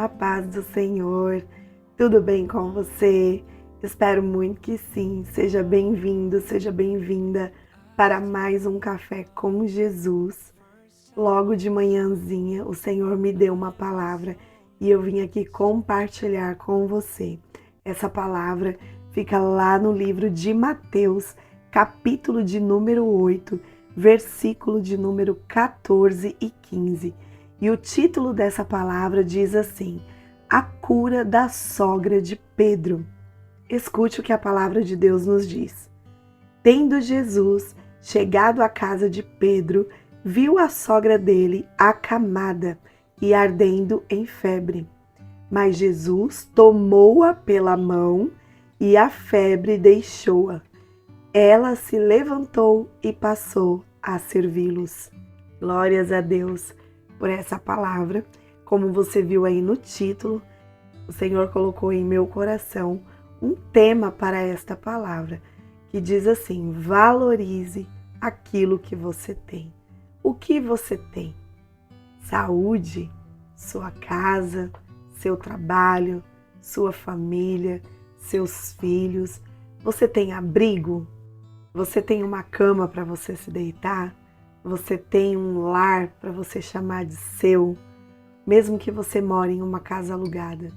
paz do Senhor. Tudo bem com você? Espero muito que sim. Seja bem-vindo, seja bem-vinda para mais um Café com Jesus. Logo de manhãzinha, o Senhor me deu uma palavra e eu vim aqui compartilhar com você. Essa palavra fica lá no livro de Mateus, capítulo de número 8, versículo de número 14 e 15. E o título dessa palavra diz assim: A cura da sogra de Pedro. Escute o que a palavra de Deus nos diz. Tendo Jesus chegado à casa de Pedro, viu a sogra dele acamada e ardendo em febre. Mas Jesus tomou-a pela mão e a febre deixou-a. Ela se levantou e passou a servi-los. Glórias a Deus por essa palavra. Como você viu aí no título, o Senhor colocou em meu coração um tema para esta palavra, que diz assim: valorize aquilo que você tem. O que você tem? Saúde, sua casa, seu trabalho, sua família, seus filhos. Você tem abrigo? Você tem uma cama para você se deitar? Você tem um lar para você chamar de seu? Mesmo que você more em uma casa alugada,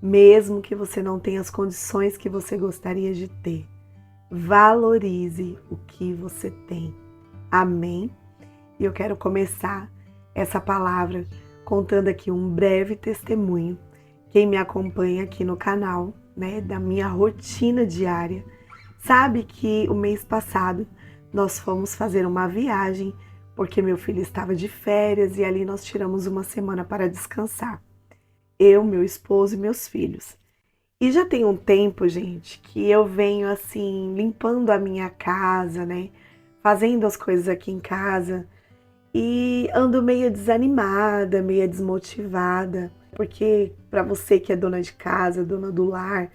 mesmo que você não tenha as condições que você gostaria de ter, valorize o que você tem. Amém? E eu quero começar essa palavra contando aqui um breve testemunho. Quem me acompanha aqui no canal, da minha rotina diária, sabe que o mês passado nós fomos fazer uma viagem porque meu filho estava de férias e ali nós tiramos uma semana para descansar. Eu, meu esposo e meus filhos. E já tem um tempo, gente, que eu venho assim limpando a minha casa, fazendo as coisas aqui em casa e ando meio desanimada, meio desmotivada, porque para você que é dona de casa, dona do lar,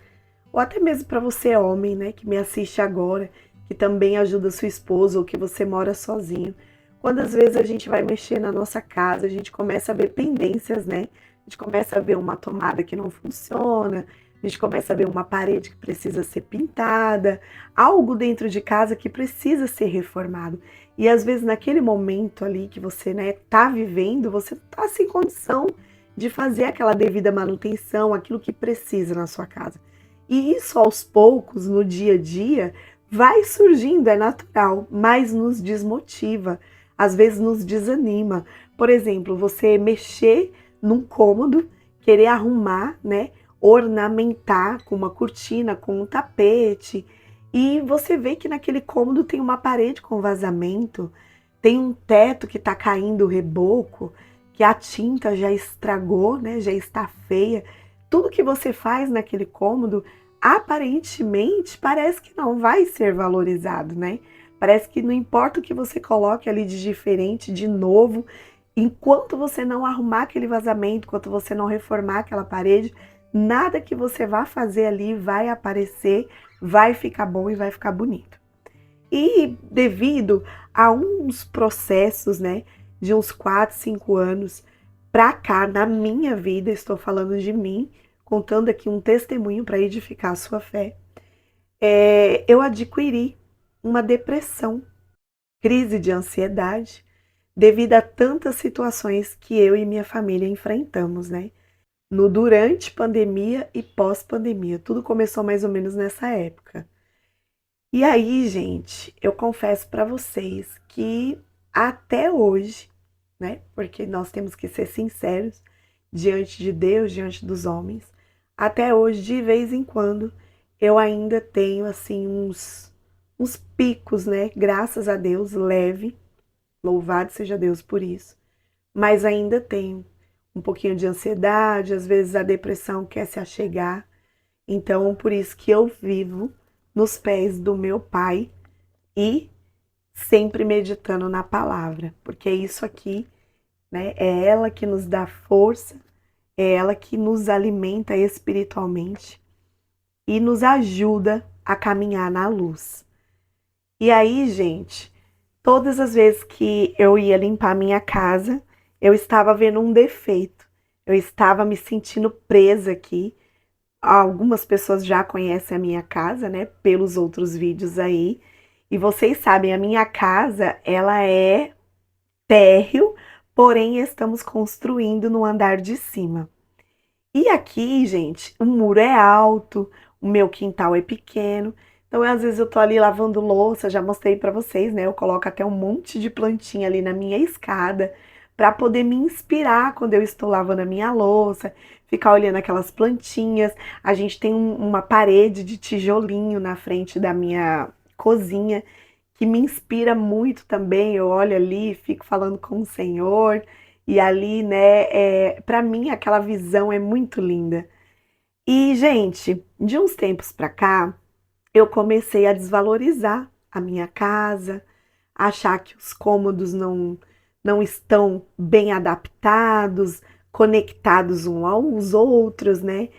ou até mesmo para você homem, que me assiste agora, que também ajuda sua esposa ou que você mora sozinho, quando às vezes a gente vai mexer na nossa casa, a gente começa a ver pendências, A gente começa a ver uma tomada que não funciona, a gente começa a ver uma parede que precisa ser pintada, algo dentro de casa que precisa ser reformado. E às vezes naquele momento ali que você tá vivendo, você tá sem condição de fazer aquela devida manutenção, aquilo que precisa na sua casa. E isso aos poucos, no dia a dia, vai surgindo, é natural, mas nos desmotiva, às vezes nos desanima. Por exemplo, você mexer num cômodo, querer arrumar, ornamentar com uma cortina, com um tapete, e você vê que naquele cômodo tem uma parede com vazamento, tem um teto que está caindo o reboco, que a tinta já estragou, já está feia. Tudo que você faz naquele cômodo, aparentemente, parece que não vai ser valorizado, Parece que não importa o que você coloque ali de diferente, de novo, enquanto você não arrumar aquele vazamento, enquanto você não reformar aquela parede, nada que você vá fazer ali vai aparecer, vai ficar bom e vai ficar bonito. E devido a uns processos, de uns 4, 5 anos pra cá, na minha vida, estou falando de mim, contando aqui um testemunho para edificar a sua fé, eu adquiri uma depressão, crise de ansiedade, devido a tantas situações que eu e minha família enfrentamos, no durante pandemia e pós-pandemia. Tudo começou mais ou menos nessa época. E aí, gente, eu confesso para vocês que até hoje, porque nós temos que ser sinceros diante de Deus, diante dos homens, até hoje, de vez em quando, eu ainda tenho assim uns picos, graças a Deus, leve, louvado seja Deus por isso, mas ainda tenho um pouquinho de ansiedade, às vezes a depressão quer se achegar, então por isso que eu vivo nos pés do meu Pai e sempre meditando na palavra, porque isso aqui, é ela que nos dá força, é ela que nos alimenta espiritualmente e nos ajuda a caminhar na luz. E aí, gente, todas as vezes que eu ia limpar minha casa, eu estava vendo um defeito. Eu estava me sentindo presa aqui. Algumas pessoas já conhecem a minha casa, né, pelos outros vídeos aí. E vocês sabem, a minha casa, ela é térreo, porém estamos construindo no andar de cima. E aqui, gente, o muro é alto, o meu quintal é pequeno. Então, às vezes eu tô ali lavando louça, já mostrei pra vocês, né? Eu coloco até um monte de plantinha ali na minha escada para poder me inspirar quando eu estou lavando a minha louça, ficar olhando aquelas plantinhas. A gente tem uma parede de tijolinho na frente da minha cozinha que me inspira muito também. Eu olho ali, fico falando com o Senhor. E ali, né, para mim aquela visão é muito linda. E, gente, de uns tempos para cá, eu comecei a desvalorizar a minha casa, achar que os cômodos não estão bem adaptados, conectados uns aos outros, né?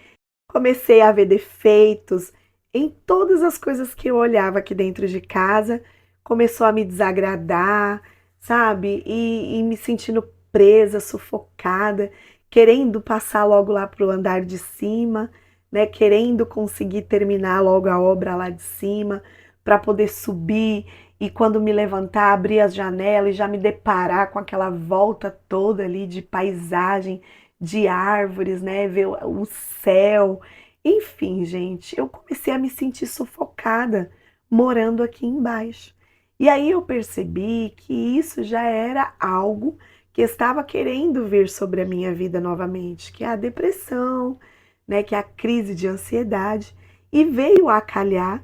Comecei a ver defeitos em todas as coisas que eu olhava aqui dentro de casa, começou a me desagradar, sabe? E me sentindo presa, sufocada, querendo passar logo lá para o andar de cima, né? Querendo conseguir terminar logo a obra lá de cima, para poder subir e quando me levantar, abrir as janelas e já me deparar com aquela volta toda ali de paisagem, de árvores, né? Ver o céu. Enfim, gente, eu comecei a me sentir sufocada morando aqui embaixo. E aí eu percebi que isso já era algo que estava querendo vir sobre a minha vida novamente, que é a depressão, né, que é a crise de ansiedade, e veio a calhar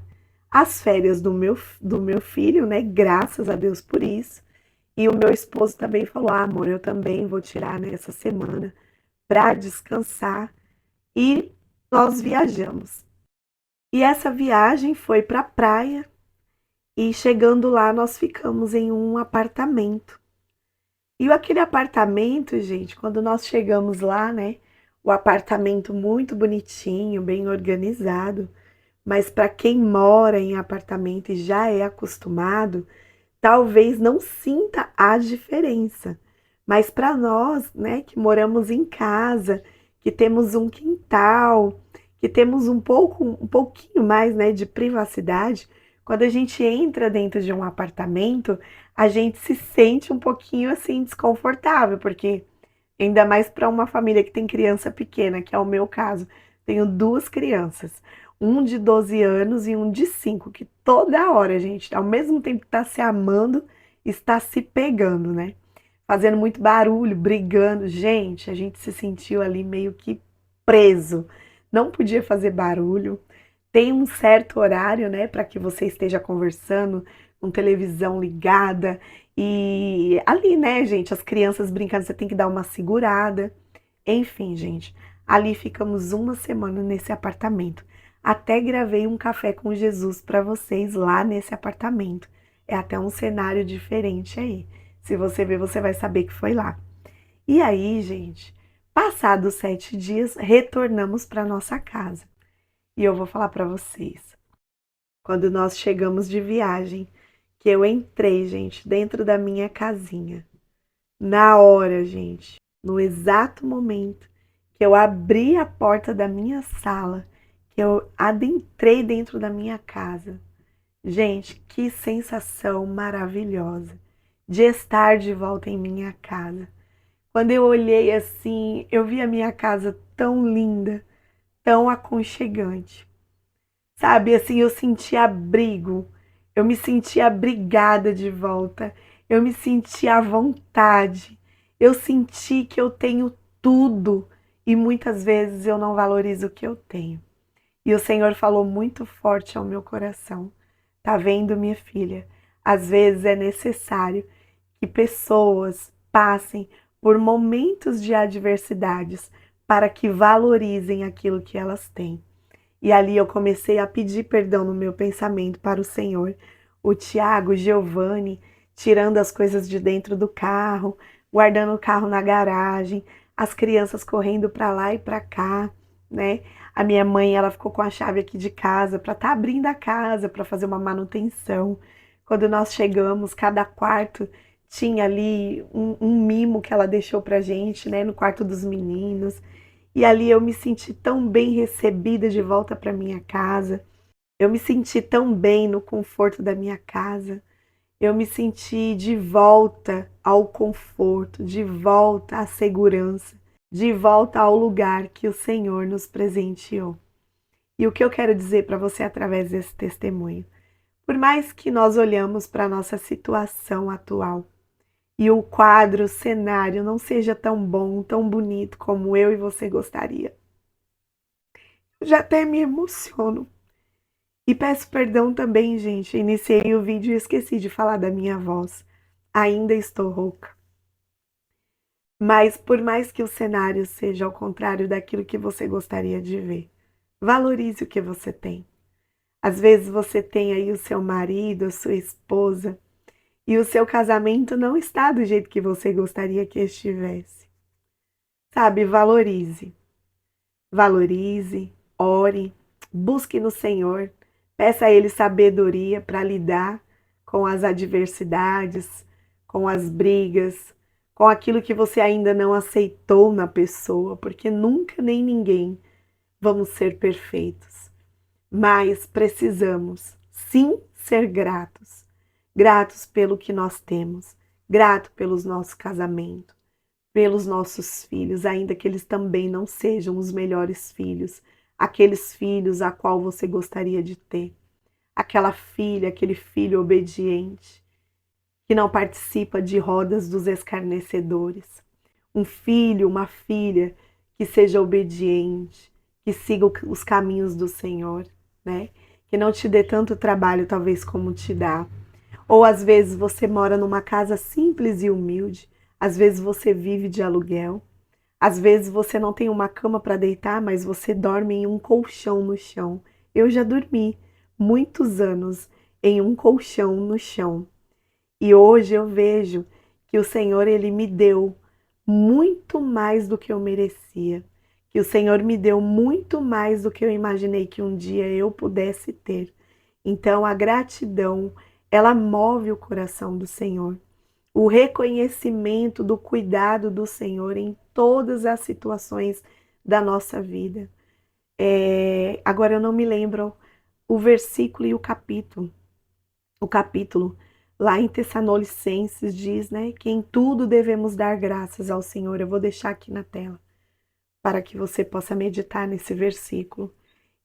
as férias do meu filho, né, graças a Deus por isso. E o meu esposo também falou: ah, amor, eu também vou tirar nessa semana para descansar. E nós viajamos. E essa viagem foi para a praia e chegando lá nós ficamos em um apartamento. E aquele apartamento, gente, quando nós chegamos lá, né, o apartamento muito bonitinho, bem organizado, mas para quem mora em apartamento e já é acostumado, talvez não sinta a diferença. Mas para nós, né, que moramos em casa, que temos um quintal, que temos um pouquinho mais, né, de privacidade, quando a gente entra dentro de um apartamento, a gente se sente um pouquinho assim desconfortável, porque ainda mais para uma família que tem criança pequena, que é o meu caso. Tenho duas crianças, um de 12 anos e um de 5, que toda hora, gente, ao mesmo tempo que está se amando, está se pegando, né? Fazendo muito barulho, brigando. Gente, a gente se sentiu ali meio que preso. Não podia fazer barulho. Tem um certo horário, né, para que você esteja conversando, com televisão ligada. E ali, né, gente, as crianças brincando, você tem que dar uma segurada. Enfim, gente, ali ficamos uma semana nesse apartamento. Até gravei um café com Jesus para vocês lá nesse apartamento. É até um cenário diferente aí. Se você ver, você vai saber que foi lá. E aí, gente, passados 7 dias, retornamos para nossa casa. E eu vou falar para vocês, quando nós chegamos de viagem, que eu entrei, gente, dentro da minha casinha. Na hora, gente, no exato momento que eu abri a porta da minha sala, que eu adentrei dentro da minha casa. Gente, que sensação maravilhosa de estar de volta em minha casa. Quando eu olhei assim, eu vi a minha casa tão linda, tão aconchegante. Sabe, assim, eu senti abrigo, eu me senti abrigada de volta, eu me senti à vontade, eu senti que eu tenho tudo e muitas vezes eu não valorizo o que eu tenho. E o Senhor falou muito forte ao meu coração. Tá vendo, minha filha? Às vezes é necessário que pessoas passem por momentos de adversidades para que valorizem aquilo que elas têm. E ali eu comecei a pedir perdão no meu pensamento para o Senhor. O Tiago, o Giovanni, tirando as coisas de dentro do carro, guardando o carro na garagem, as crianças correndo para lá e para cá, né? A minha mãe, ela ficou com a chave aqui de casa para estar abrindo a casa, para fazer uma manutenção. Quando nós chegamos, cada quarto tinha ali um mimo que ela deixou pra gente, né, no quarto dos meninos. E ali eu me senti tão bem recebida de volta para minha casa. Eu me senti tão bem no conforto da minha casa. Eu me senti de volta ao conforto, de volta à segurança, de volta ao lugar que o Senhor nos presenteou. E o que eu quero dizer para você através desse testemunho? Por mais que nós olhamos para a nossa situação atual e o quadro, o cenário não seja tão bom, tão bonito como eu e você gostaria, eu já até me emociono. E peço perdão também, gente. Iniciei o vídeo e esqueci de falar da minha voz. Ainda estou rouca. Mas por mais que o cenário seja ao contrário daquilo que você gostaria de ver, valorize o que você tem. Às vezes você tem aí o seu marido, a sua esposa, e o seu casamento não está do jeito que você gostaria que estivesse. Sabe, valorize. Valorize, ore, busque no Senhor, peça a Ele sabedoria para lidar com as adversidades, com as brigas, com aquilo que você ainda não aceitou na pessoa, porque nunca nem ninguém vamos ser perfeitos. Mas precisamos, sim, ser gratos. Gratos pelo que nós temos, grato pelos nossos casamentos, pelos nossos filhos, ainda que eles também não sejam os melhores filhos, aqueles filhos a qual você gostaria de ter, aquela filha, aquele filho obediente, que não participa de rodas dos escarnecedores, um filho, uma filha que seja obediente, que siga os caminhos do Senhor, né? Que não te dê tanto trabalho, talvez, como te dá. Ou às vezes você mora numa casa simples e humilde, às vezes você vive de aluguel, às vezes você não tem uma cama para deitar, mas você dorme em um colchão no chão. Eu já dormi muitos anos em um colchão no chão. E hoje eu vejo que o Senhor ele me deu muito mais do que eu merecia. Que o Senhor me deu muito mais do que eu imaginei que um dia eu pudesse ter. Então a gratidão, ela move o coração do Senhor. O reconhecimento do cuidado do Senhor em todas as situações da nossa vida. Agora eu não me lembro o versículo e o capítulo. O capítulo lá em Tessalonicenses diz, né, que em tudo devemos dar graças ao Senhor. Eu vou deixar aqui na tela para que você possa meditar nesse versículo.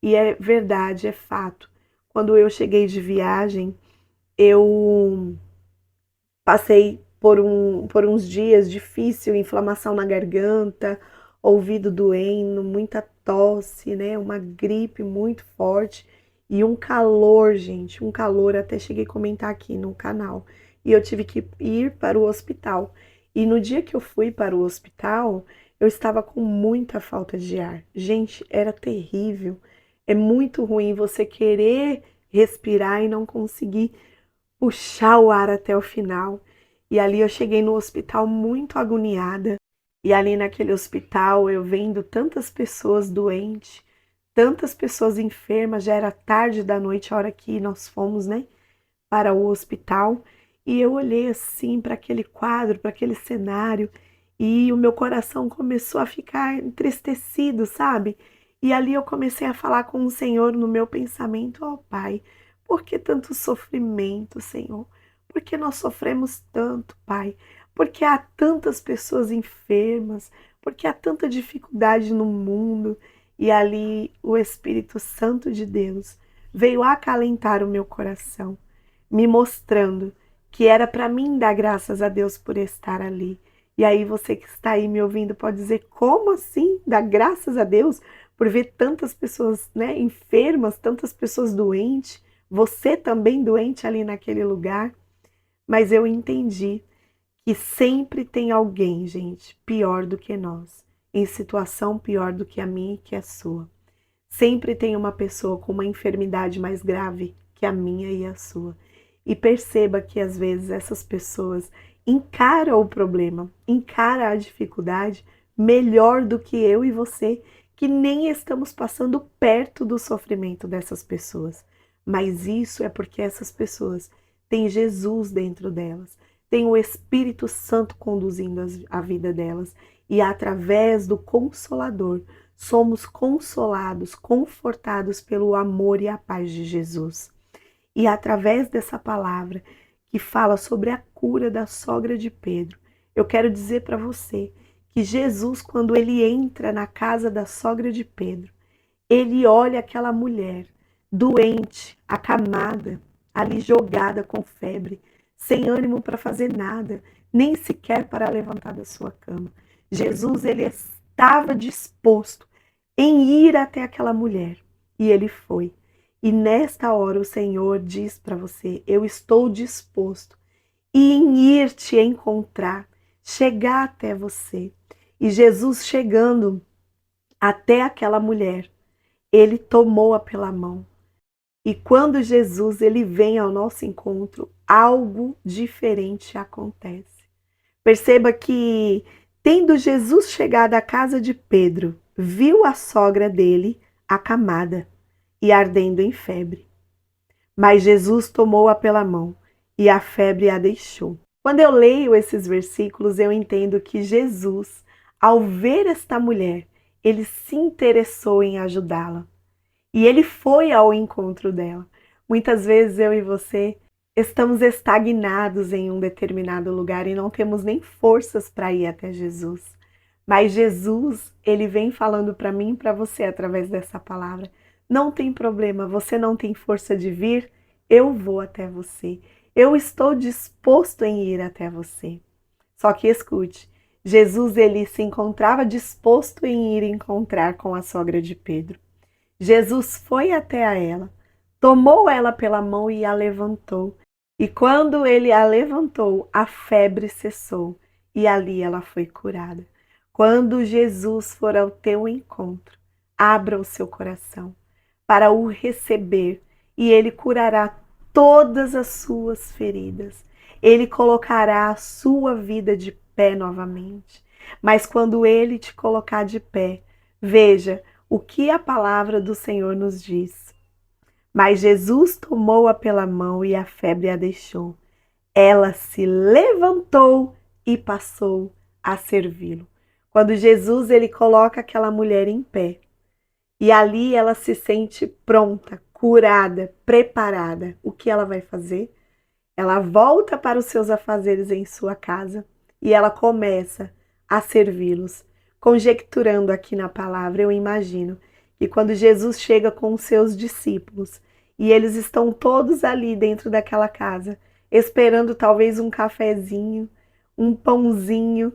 E é verdade, é fato. Quando eu cheguei de viagem, eu passei por uns dias difícil, inflamação na garganta, ouvido doendo, muita tosse, né? Uma gripe muito forte e um calor, gente, um calor, até cheguei a comentar aqui no canal. E eu tive que ir para o hospital. E no dia que eu fui para o hospital, eu estava com muita falta de ar. Gente, era terrível. É muito ruim você querer respirar e não conseguir puxar o ar até o final. E ali eu cheguei no hospital muito agoniada. E ali naquele hospital eu vendo tantas pessoas doentes, tantas pessoas enfermas, já era tarde da noite a hora que nós fomos, né, para o hospital. E eu olhei assim para aquele quadro, para aquele cenário, e o meu coração começou a ficar entristecido, sabe? E ali eu comecei a falar com o Senhor no meu pensamento: ó Pai, por que tanto sofrimento, Senhor? Por que nós sofremos tanto, Pai? Porque há tantas pessoas enfermas, porque há tanta dificuldade no mundo. E ali o Espírito Santo de Deus veio acalentar o meu coração, me mostrando que era para mim dar graças a Deus por estar ali. E aí você que está aí me ouvindo pode dizer: como assim dar graças a Deus por ver tantas pessoas, né, enfermas, tantas pessoas doentes, você também doente ali naquele lugar? Mas eu entendi que sempre tem alguém, gente, pior do que nós, em situação pior do que a minha e que a sua. Sempre tem uma pessoa com uma enfermidade mais grave que a minha e a sua. E perceba que às vezes essas pessoas encaram o problema, encaram a dificuldade melhor do que eu e você, que nem estamos passando perto do sofrimento dessas pessoas. Mas isso é porque essas pessoas têm Jesus dentro delas, tem o Espírito Santo conduzindo a vida delas. E através do Consolador, somos consolados, confortados pelo amor e a paz de Jesus. E através dessa palavra que fala sobre a cura da sogra de Pedro, eu quero dizer para você que Jesus, quando ele entra na casa da sogra de Pedro, ele olha aquela mulher doente, acamada, ali jogada com febre, sem ânimo para fazer nada, nem sequer para levantar da sua cama. Jesus, ele estava disposto em ir até aquela mulher, e ele foi. E nesta hora o Senhor diz para você: eu estou disposto em ir te encontrar, chegar até você. E Jesus chegando até aquela mulher, ele tomou-a pela mão. E quando Jesus ele vem ao nosso encontro, algo diferente acontece. Perceba que, tendo Jesus chegado à casa de Pedro, viu a sogra dele acamada e ardendo em febre. Mas Jesus tomou-a pela mão e a febre a deixou. Quando eu leio esses versículos, eu entendo que Jesus, ao ver esta mulher, ele se interessou em ajudá-la. E ele foi ao encontro dela. Muitas vezes eu e você estamos estagnados em um determinado lugar e não temos nem forças para ir até Jesus. Mas Jesus, ele vem falando para mim e para você através dessa palavra. Não tem problema, você não tem força de vir, eu vou até você. Eu estou disposto em ir até você. Só que escute, Jesus ele se encontrava disposto em ir encontrar com a sogra de Pedro. Jesus foi até a ela, tomou ela pela mão e a levantou. E quando ele a levantou, a febre cessou e ali ela foi curada. Quando Jesus for ao teu encontro, abra o seu coração para o receber e ele curará todas as suas feridas. Ele colocará a sua vida de pé novamente. Mas quando ele te colocar de pé, veja o que a palavra do Senhor nos diz. Mas Jesus tomou-a pela mão e a febre a deixou. Ela se levantou e passou a servi-lo. Quando Jesus ele coloca aquela mulher em pé, e ali ela se sente pronta, curada, preparada, o que ela vai fazer? Ela volta para os seus afazeres em sua casa e ela começa a servi-los. Conjecturando aqui na palavra, eu imagino que quando Jesus chega com os seus discípulos e eles estão todos ali dentro daquela casa, esperando talvez um cafezinho, um pãozinho,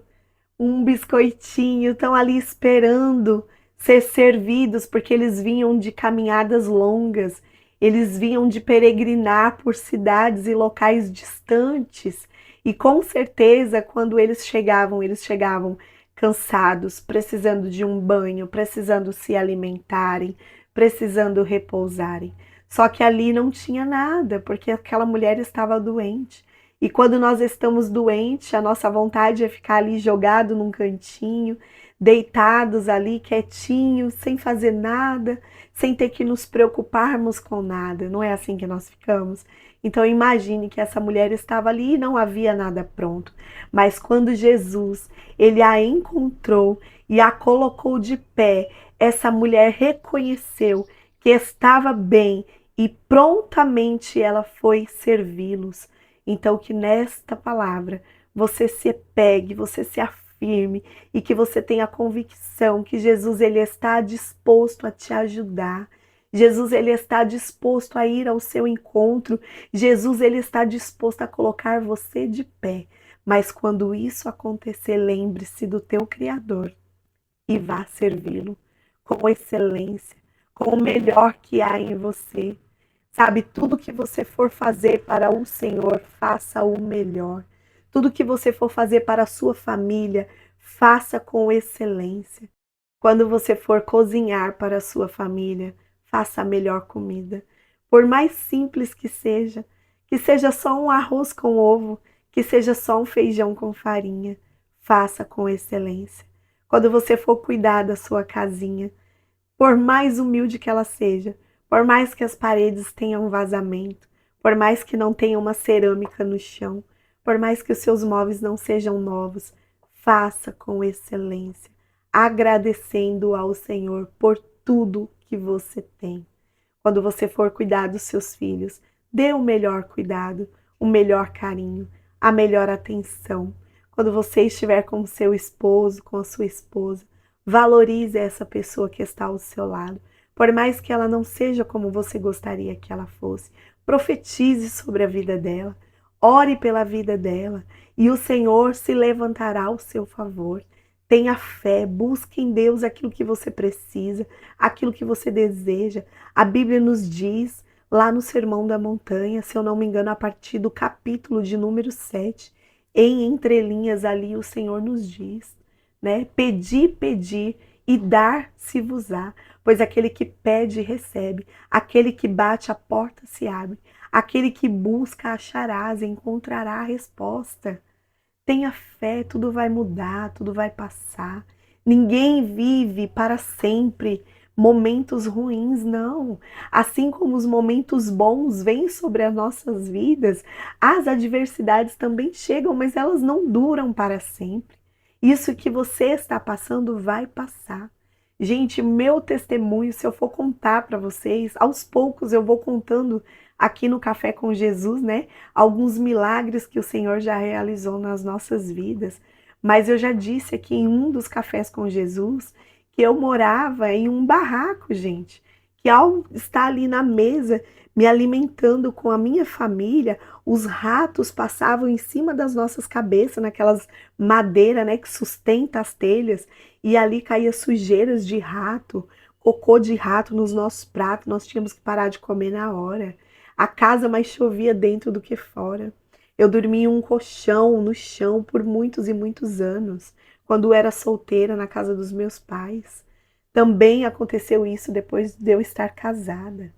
um biscoitinho, estão ali esperando ser servidos, porque eles vinham de caminhadas longas, eles vinham de peregrinar por cidades e locais distantes, e com certeza quando eles chegavam cansados, precisando de um banho, precisando se alimentarem, precisando repousarem. Só que ali não tinha nada, porque aquela mulher estava doente. E quando nós estamos doentes, a nossa vontade é ficar ali jogado num cantinho, deitados ali, quietinhos, sem fazer nada, sem ter que nos preocuparmos com nada. Não é assim que nós ficamos? Então imagine que essa mulher estava ali e não havia nada pronto. Mas quando Jesus, ele a encontrou e a colocou de pé, essa mulher reconheceu que estava bem e prontamente ela foi servi-los. Então que nesta palavra você se pegue, você se afirme e que você tenha a convicção que Jesus ele está disposto a te ajudar. Jesus ele está disposto a ir ao seu encontro. Jesus ele está disposto a colocar você de pé. Mas quando isso acontecer, lembre-se do teu Criador e vá servi-lo com excelência, com o melhor que há em você. Sabe, tudo que você for fazer para o Senhor, faça o melhor. Tudo que você for fazer para a sua família, faça com excelência. Quando você for cozinhar para a sua família, faça a melhor comida. Por mais simples que seja só um arroz com ovo, que seja só um feijão com farinha, faça com excelência. Quando você for cuidar da sua casinha, por mais humilde que ela seja, por mais que as paredes tenham vazamento, por mais que não tenha uma cerâmica no chão, Por mais que os seus móveis não sejam novos, faça com excelência, agradecendo ao Senhor por tudo que você tem. Quando você for cuidar dos seus filhos, dê o melhor cuidado, o melhor carinho, a melhor atenção. Quando você estiver com o seu esposo, com a sua esposa, valorize essa pessoa que está ao seu lado. Por mais que ela não seja como você gostaria que ela fosse, profetize sobre a vida dela, ore pela vida dela e o Senhor se levantará ao seu favor. Tenha fé, busque em Deus aquilo que você precisa, aquilo que você deseja. A Bíblia nos diz, lá no Sermão da Montanha, se eu não me engano, a partir do capítulo de número 7, em entrelinhas ali o Senhor nos diz, né? Pedi, pedi e dar-se-vos-á, pois aquele que pede recebe, aquele que bate a porta se abre, aquele que busca acharás, encontrará a resposta. Tenha fé, tudo vai mudar, tudo vai passar. Ninguém vive para sempre momentos ruins, não. Assim como os momentos bons vêm sobre as nossas vidas, as adversidades também chegam, mas elas não duram para sempre. Isso que você está passando vai passar. Gente, meu testemunho, se eu for contar para vocês, aos poucos eu vou contando aqui no Café com Jesus, né? Alguns milagres que o Senhor já realizou nas nossas vidas. Mas eu já disse aqui em um dos Cafés com Jesus que eu morava em um barraco, gente. Que ao estar ali na mesa, me alimentando com a minha família, os ratos passavam em cima das nossas cabeças, naquelas madeiras, né, que sustenta as telhas, e ali caía sujeiras de rato, cocô de rato nos nossos pratos, nós tínhamos que parar de comer na hora. A casa mais chovia dentro do que fora. Eu dormi em um colchão no chão por muitos e muitos anos, quando eu era solteira na casa dos meus pais. Também aconteceu isso depois de eu estar casada.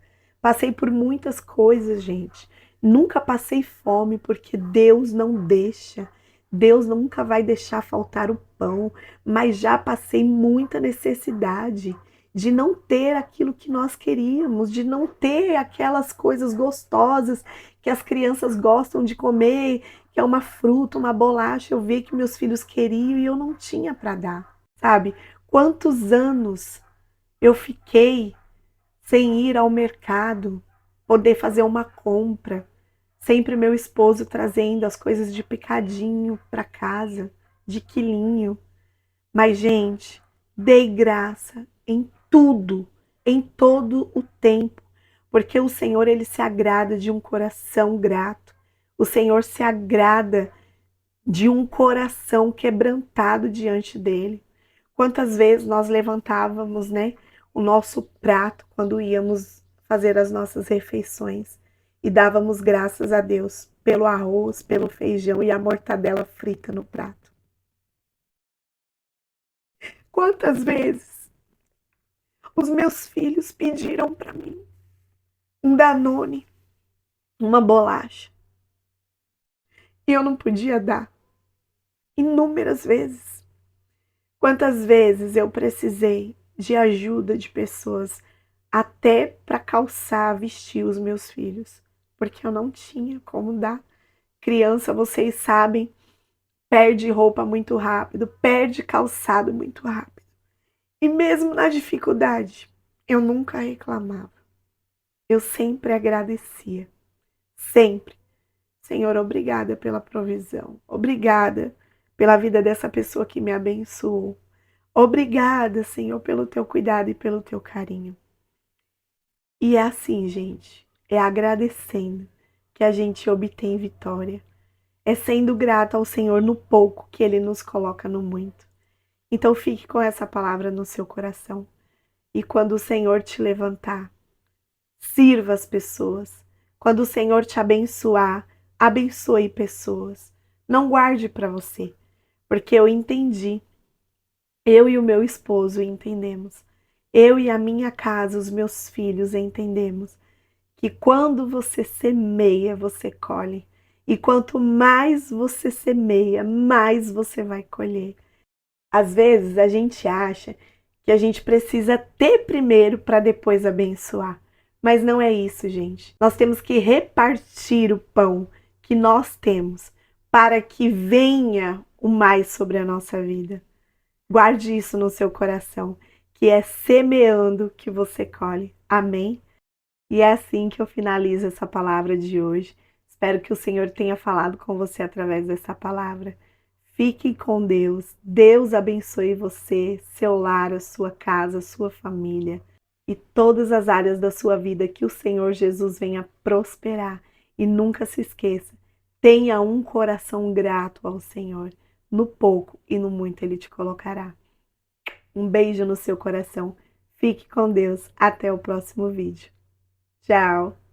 Passei por muitas coisas, gente. Nunca passei fome porque Deus não deixa. Deus nunca vai deixar faltar o pão, mas já passei muita necessidade de não ter aquilo que nós queríamos, de não ter aquelas coisas gostosas que as crianças gostam de comer, que é uma fruta, uma bolacha. Eu vi que meus filhos queriam e eu não tinha para dar, sabe? Quantos anos eu fiquei sem ir ao mercado, poder fazer uma compra, sempre meu esposo trazendo as coisas de picadinho para casa, de quilinho. Mas, gente, dei graça em todo o tempo, porque o Senhor, ele se agrada de um coração grato. O Senhor se agrada de um coração quebrantado diante dele. Quantas vezes nós levantávamos, né, o nosso prato quando íamos fazer as nossas refeições e dávamos graças a Deus pelo arroz, pelo feijão e a mortadela frita no prato. Quantas vezes os meus filhos pediram para mim um Danone, uma bolacha, e eu não podia dar. Inúmeras vezes. Quantas vezes eu precisei de ajuda de pessoas até para calçar, vestir os meus filhos, porque eu não tinha como dar. Criança, vocês sabem, perde roupa muito rápido, perde calçado muito rápido. E mesmo na dificuldade, eu nunca reclamava. Eu sempre agradecia. Sempre. Senhor, obrigada pela provisão. Obrigada pela vida dessa pessoa que me abençoou. Obrigada, Senhor, pelo teu cuidado e pelo teu carinho. E é assim, gente, é agradecendo que a gente obtém vitória. É sendo grato ao Senhor no pouco que Ele nos coloca no muito. Então fique com essa palavra no seu coração. E quando o Senhor te levantar, sirva as pessoas. Quando o Senhor te abençoar, abençoe pessoas. Não guarde para você, porque eu entendi. Eu e o meu esposo entendemos. Eu e a minha casa, os meus filhos entendemos que quando você semeia, você colhe. E quanto mais você semeia, mais você vai colher. Às vezes a gente acha que a gente precisa ter primeiro para depois abençoar. Mas não é isso, gente. Nós temos que repartir o pão que nós temos para que venha o mais sobre a nossa vida. Guarde isso no seu coração, que é semeando que você colhe. Amém? E é assim que eu finalizo essa palavra de hoje. Espero que o Senhor tenha falado com você através dessa palavra. Fique com Deus. Deus abençoe você, seu lar, a sua casa, a sua família e todas as áreas da sua vida, que o Senhor Jesus venha prosperar. E nunca se esqueça, tenha um coração grato ao Senhor. No pouco e no muito Ele te colocará. Um beijo no seu coração. Fique com Deus. Até o próximo vídeo. Tchau!